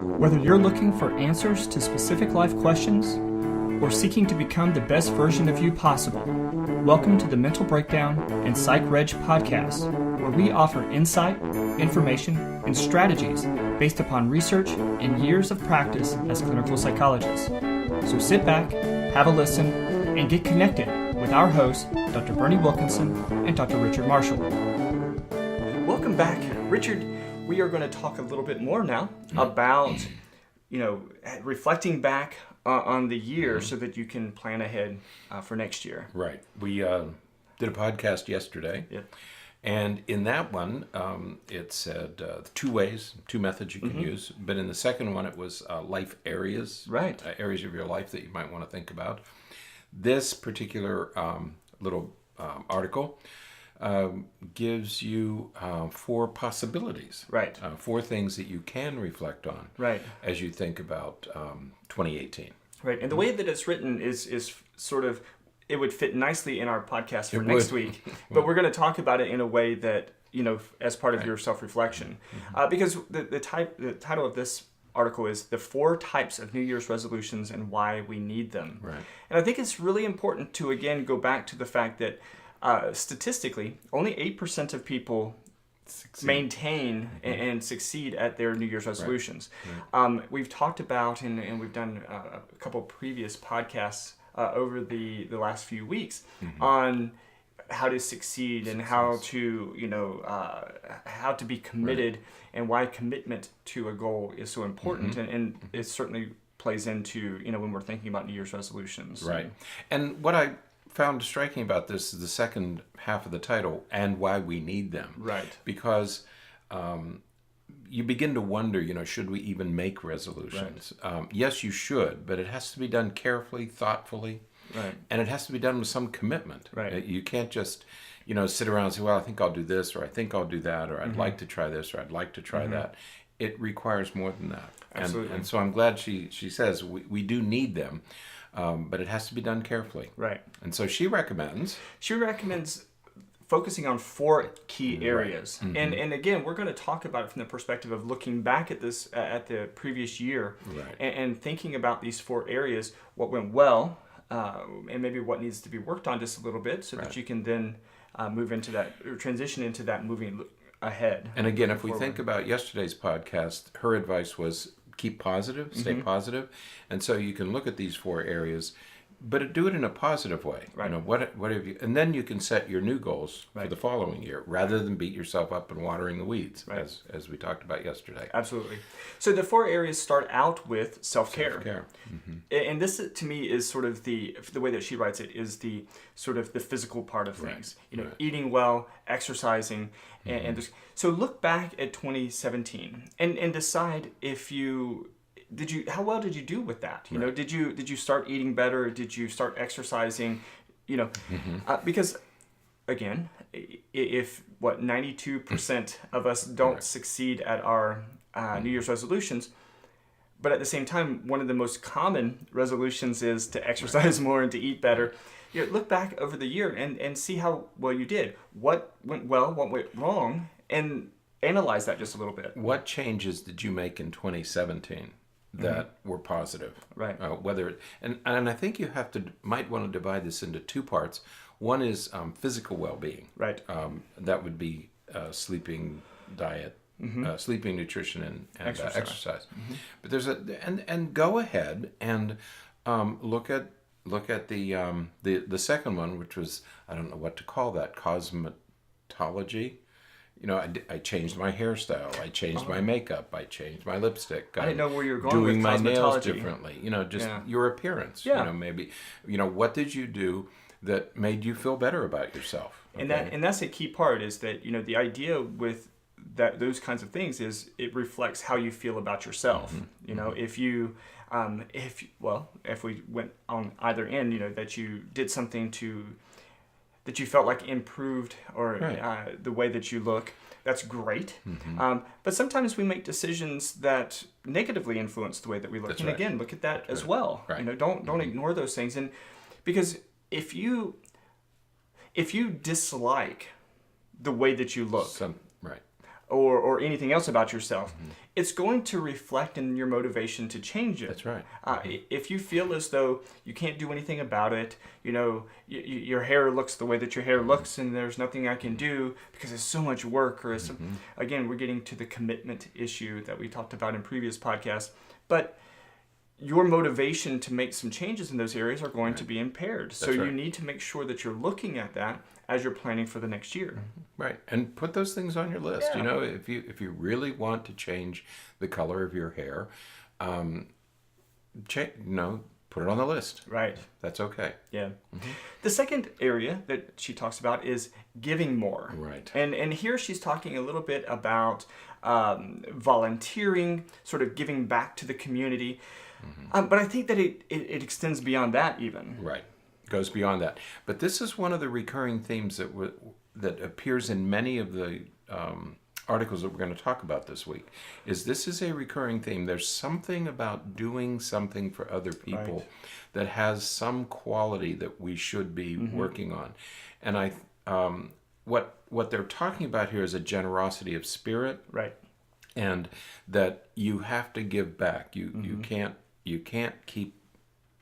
Whether you're looking for answers to specific life questions or seeking to become the best version of you possible, welcome to the Mental Breakdown and Psychreg podcast, where we offer insight, information, and strategies based upon research and years of practice as clinical psychologists. So sit back, have a listen, and get connected with our hosts, Dr. Berney Wilkinson and Dr. Richard Marshall. Welcome back, Richard. We are going to talk a little bit more now about, reflecting back on the year so that you can plan ahead for next year. Right. We did a podcast yesterday. Yep. And in that one, it said two methods you can use. But in the second one, it was life areas. Right. Areas of your life that you might want to think about. This particular little article gives you 4 possibilities. Right. 4 things that you can reflect on. Right. As you think about 2018. Right. And the way that it's written is sort of, it would fit nicely in our podcast for next week. But we're going to talk about it in a way that, as part of your self-reflection. Because the title of this article is The 4 Types of New Year's Resolutions and Why We Need Them. Right. And I think it's really important to, again, go back to the fact that statistically, only 8% of people maintain and succeed at their New Year's resolutions. Right. We've talked about, and we've done a couple previous podcasts over the last few weeks on how to succeed and how to be committed and why commitment to a goal is so important. And it certainly plays into, when we're thinking about New Year's resolutions. Right. And what I found striking about this is the second half of the title, and why we need them. Right. Because you begin to wonder, should we even make resolutions? Right. Yes, you should, but it has to be done carefully, thoughtfully. Right. And it has to be done with some commitment. Right. You can't just, sit around and say, well, I think I'll do this, or I think I'll do that, or I'd like to try this, or I'd like to try that. It requires more than that. Absolutely. And so I'm glad she says we do need them. But it has to be done carefully. Right. And so she recommends focusing on 4 key areas. Right. And again, we're going to talk about it from the perspective of looking back at this, at the previous year, and thinking about these 4 areas, what went well, and maybe what needs to be worked on just a little bit so that you can then move into that, or transition into that moving ahead. And again, if we think about yesterday's podcast, her advice was keep positive, stay positive. And so you can look at these 4 areas, but do it in a positive way. Right. What have you, and then you can set your new goals for the following year, rather than beat yourself up and watering the weeds, as we talked about yesterday. Absolutely. So the 4 areas start out with self-care. Self-care. And this, to me, is sort of the way that she writes it, is the sort of the physical part of things. Eating well, exercising, and so look back at 2017 and decide if how well did you do with that? Did you start eating better? Did you start exercising? Because again, if 92% of us don't succeed at our New Year's resolutions, but at the same time, one of the most common resolutions is to exercise more and to eat better. Look back over the year and see how well you did. What went well? What went wrong? And analyze that just a little bit. What changes did you make in 2017 that were positive? Right. And I think you might want to divide this into 2 parts. One is physical well-being. Right. That would be sleeping, diet, sleeping, nutrition, and exercise. But there's and go ahead and look at the second one, which was, I don't know what to call that, cosmetology. I changed my hairstyle. I changed my makeup. I changed my lipstick. I didn't know where you were going doing with my nails cosmetology. Differently. Your appearance. Yeah. Maybe. What did you do that made you feel better about yourself? Okay? And that's a key part, is that the idea with those kinds of things is it reflects how you feel about yourself. If we went on either end, that you did something that you felt like improved or the way that you look, that's great. But sometimes we make decisions that negatively influence the way that we look. Again, look at that as well. Right. Don't ignore those things. And because if you dislike the way that you look, or anything else about yourself, it's going to reflect in your motivation to change it. That's right. If you feel as though you can't do anything about it, your hair looks the way that your hair looks and there's nothing I can do because it's so much work, or again, we're getting to the commitment issue that we talked about in previous podcasts, but your motivation to make some changes in those areas are going to be impaired. So you need to make sure that you're looking at that as you're planning for the next year. Right. And put those things on your list. Yeah. If you really want to change the color of your hair, put it on the list. Right. That's okay. Yeah. The second area that she talks about is giving more. Right. And here she's talking a little bit about volunteering, sort of giving back to the community. But I think that it extends beyond that even. Right. Goes beyond that. But this is one of the recurring themes that appears in many of the articles that we're going to talk about this week. This is a recurring theme. There's something about doing something for other people that has some quality that we should be working on. And what they're talking about here is a generosity of spirit. Right. And that you have to give back. You can't keep.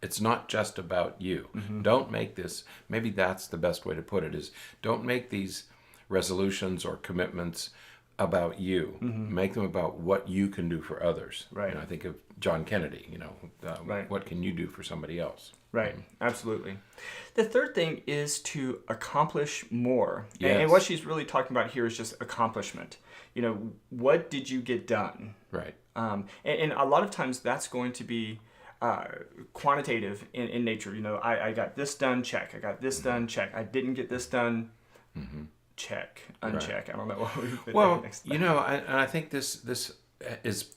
It's not just about you. Don't make this. Maybe that's the best way to put it. Is don't make these resolutions or commitments about you. Make them about what you can do for others. Right. I think of John Kennedy. What can you do for somebody else? Right. Absolutely. The third thing is to accomplish more. Yes. And what she's really talking about here is just accomplishment. What did you get done? Right. And a lot of times that's going to be quantitative in nature. I got this done, check. I got this done, check. I didn't get this done, check, uncheck. Right. I don't know what we would next time. I think this is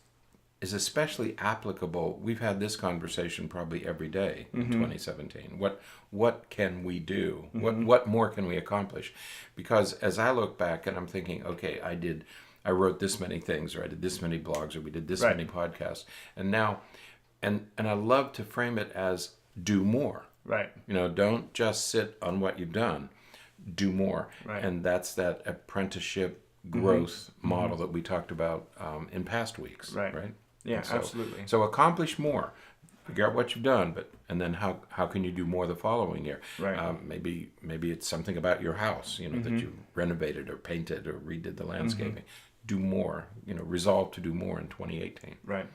especially applicable. We've had this conversation probably every day in 2017. What can we do? What more can we accomplish? Because as I look back and I'm thinking, okay, I wrote this many things, or I did this many blogs, or we did this many podcasts, and now. And I love to frame it as do more. Right. Don't just sit on what you've done. Do more. Right. And that's that apprenticeship growth model that we talked about in past weeks. Right. Yeah, absolutely. So accomplish more. Figure out what you've done, and then how can you do more the following year? Right. Maybe it's something about your house, that you renovated or painted or redid the landscaping. Do more. Resolve to do more in 2018. Right.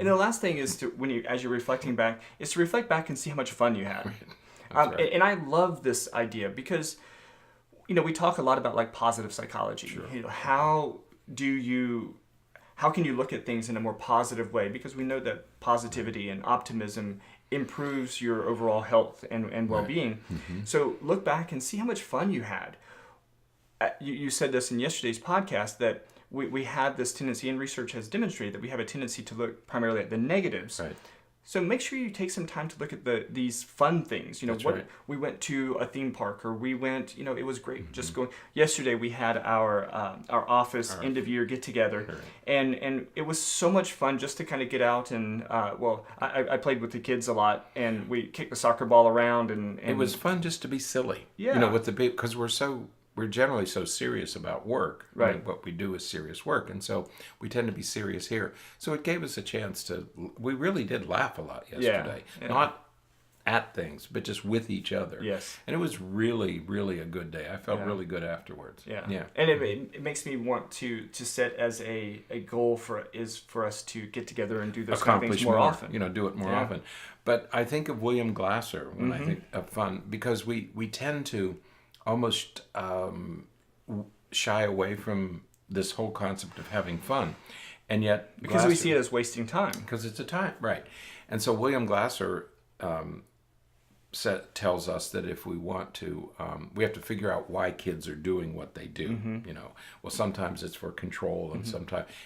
And the last thing is as you're reflecting back, is to reflect back and see how much fun you had. Right. And I love this idea because, we talk a lot about like positive psychology. Sure. How can you look at things in a more positive way? Because we know that positivity and optimism improves your overall health and well-being. Right. So look back and see how much fun you had. You said this in yesterday's podcast that we have this tendency, and research has demonstrated that we have a tendency to look primarily at the negatives. Right. So make sure you take some time to look at these fun things. That's right. We went to a theme park, or we went. It was great. Just going. Yesterday we had our office end of year get together, and it was so much fun just to kind of get out and I played with the kids a lot, and we kicked the soccer ball around, and it was fun just to be silly. Yeah. With the because we're generally so serious about work. Right. What we do is serious work. And so we tend to be serious here. So it gave us a chance we really did laugh a lot yesterday. Yeah. Not at things, but just with each other. Yes. And it was really, really a good day. I felt really good afterwards. Yeah. And it makes me want to set as a goal for us to get together and do those kind of things more often. Do it more often. But I think of William Glasser when I think of fun, because we tend to almost shy away from this whole concept of having fun, and yet because we see it as wasting time, because it's a time, right? And so William Glasser tells us that if we want to, we have to figure out why kids are doing what they do. Well, sometimes it's for control, and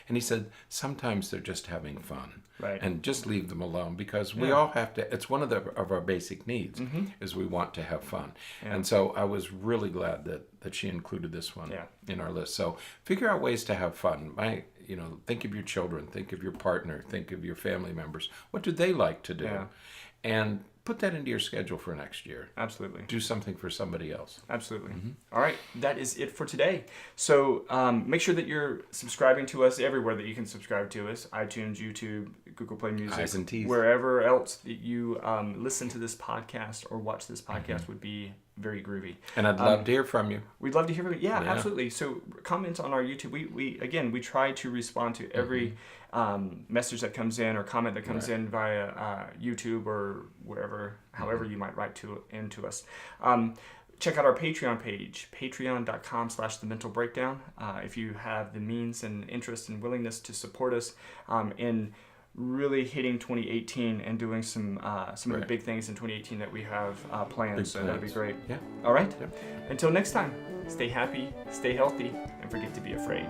and he said sometimes they're just having fun. Right. And just leave them alone, because we all have to. It's one of our basic needs is we want to have fun. Yeah. And so I was really glad that she included this one in our list. So figure out ways to have fun. Think of your children, think of your partner, think of your family members. What do they like to do? Yeah. And put that into your schedule for next year. Absolutely. Do something for somebody else. Absolutely. All right. That is it for today. So make sure that you're subscribing to us everywhere that you can subscribe to us. iTunes, YouTube, Google Play Music. Eyes and teeth. Wherever else that you listen to this podcast or watch this podcast would be very groovy. And I'd love to hear from you. We'd love to hear from you. Yeah, absolutely. So comment on our YouTube. We try to respond to every message that comes in or comment that comes in via YouTube or wherever, however you might write into us. Check out our Patreon page, patreon.com/thementalbreakdown. If you have the means and interest and willingness to support us in really hitting 2018 and doing some of the big things in 2018 that we have planned. So that'd be great. Yeah. All right. Yeah. Until next time, stay happy, stay healthy, and forget to be afraid.